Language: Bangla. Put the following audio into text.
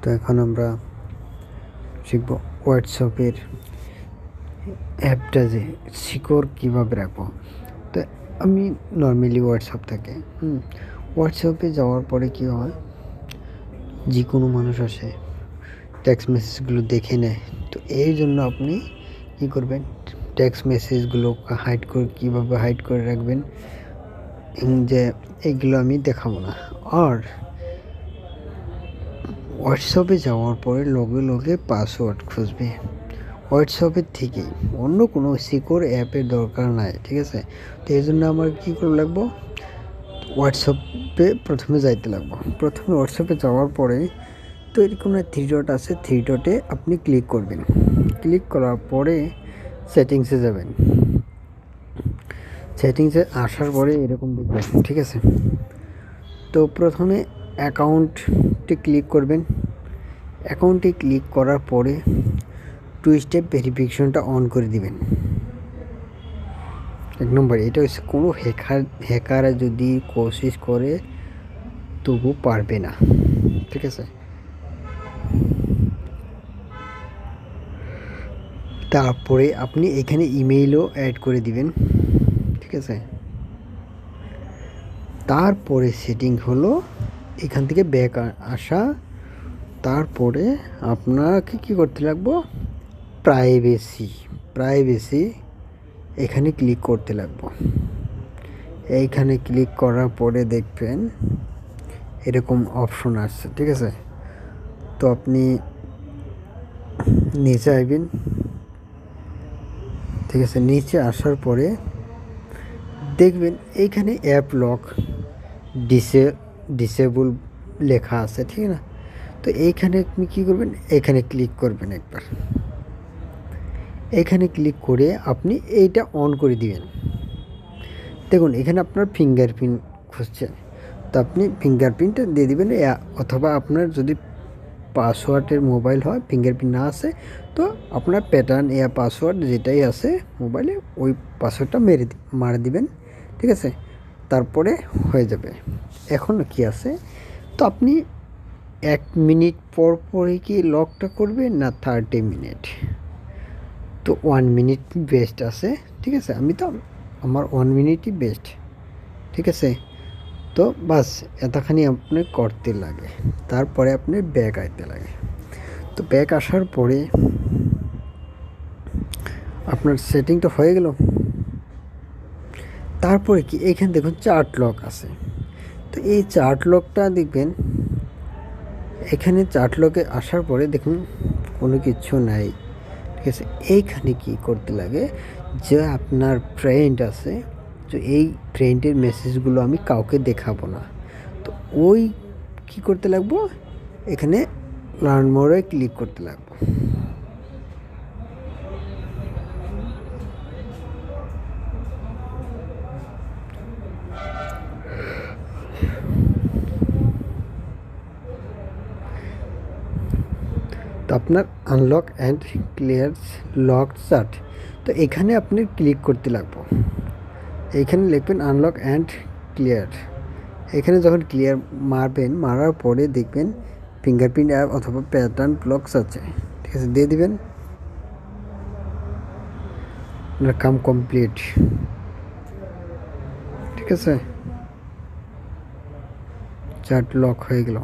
তো এখন আমরা শিখব হোয়াটসঅ্যাপের অ্যাপটা যে সিকিউর কীভাবে রাখবো। তো আমি নর্মালি হোয়াটসঅ্যাপ থেকে হোয়াটসঅ্যাপে যাওয়ার পরে কী হয়, যে কোনো মানুষ আসে টেক্সট মেসেজগুলো দেখে নেয়। তো এই জন্য আপনি কী করবেন, টেক্সট মেসেজগুলো কীভাবে হাইড করে রাখবেন, যে এইগুলো আমি দেখাবো না। আর হোয়াটসঅ্যাপে যাওয়ার পরে লগে লগে পাসওয়ার্ড খুঁজবে হোয়াটসঅ্যাপের থেকেই, অন্য কোনো সিকিউর অ্যাপের দরকার নাই, ঠিক আছে। তো এই জন্য আমার কী করে লাগবো, হোয়াটসঅ্যাপে প্রথমে যাইতে লাগবো। প্রথমে হোয়াটসঅ্যাপে যাওয়ার পরে তো এরকম 3 ডট আছে, 3 ডটে আপনি ক্লিক করবেন। ক্লিক করার পরে সেটিংসে যাবেন। সেটিংসে আসার পরে এরকম দেখবেন, ঠিক আছে। তো প্রথমে অ্যাকাউন্টে ক্লিক করবেন। অ্যাকাউন্টে ক্লিক করার পরে 2 স্টেপ ভেরিফিকেশনটা অন করে দিবেন। 1 নম্বর, এটা হচ্ছে কোনো হ্যাকার যদি কোশিশ করে তবু পারবে না, ঠিক আছে। তারপরে আপনি এখানে ইমেইলও অ্যাড করে দিবেন, ঠিক আছে। তারপরে সেটিং হলো এখান থেকে ব্যাক আসা। তারপরে আপনাকে কী করতে লাগবো, প্রাইভেসি এখানে ক্লিক করতে লাগবো। এইখানে ক্লিক করার পরে দেখবেন এরকম অপশন আসছে, ঠিক আছে। তো আপনি নিচে আসবেন, ঠিক আছে। নিচে আসার পরে দেখবেন এইখানে অ্যাপ লক ডিসেবল লেখা আছে, ঠিক না। তো এইখানে আপনি কী করবেন, এখানে ক্লিক করবেন একবার। এখানে ক্লিক করে আপনি এইটা অন করে দিবেন। দেখুন এখানে আপনার ফিঙ্গারপ্রিন্ট খুঁজছে, তো আপনি ফিঙ্গারপ্রিন্টটা দিয়ে দেবেন, অথবা আপনার যদি পাসওয়ার্ডের মোবাইল হয়, ফিঙ্গারপ্রিন্ট না আসে, তো আপনার প্যাটার্ন পাসওয়ার্ড যেটাই আছে মোবাইলে ওই পাসওয়ার্ডটা মারে দিবেন, ঠিক আছে। তারপরে হয়ে যাবে। এখন কি আছে, তো আপনি 1 মিনিট পর পরে কি লকটা করবেন না 30 মিনিট? তো 1 মিনিট বেস্ট আছে, ঠিক আছে। আমার 1 মিনিটই বেস্ট, ঠিক আছে। তো বাস এতখানি আপনি করতে লাগে। তারপরে আপনি ব্যাক আইতে লাগে। তো ব্যাক আসার পরে আপনার সেটিংটা হয়ে গেল। তারপরে কি এখানে দেখুন চার্ট লক আছে। তো এই চার্ট লকটা দেখবেন, এখানে চার্ট লকে আসার পরে দেখুন কোনো কিছু নাই, ঠিক আছে। এইখানে কি করতে লাগে, যে আপনার ফ্রেন্ড আছে, তো এই ফ্রেন্ডের মেসেজগুলো আমি কাউকে দেখাবো না। তো ওই কি করতে লাগবো, এখানে লার্ন মোরে ক্লিক করতে লাগবো। তো আপনার unlock and clear lock chart, তো এখানে আপনি ক্লিক করতে লাগবো। এইখানে লিখবেন আনলক অ্যান্ড ক্লিয়ার। এখানে যখন ক্লিয়ার মারবেন, মারার পরে দেখবেন ফিঙ্গারপ্রিন্ট অ্যাপ অথবা প্যাটার্ন ব্লকস আছে, ঠিক আছে, দিয়ে দিবেন। কাম কমপ্লিট, ঠিক আছে, চার্ট লক হয়ে গেল।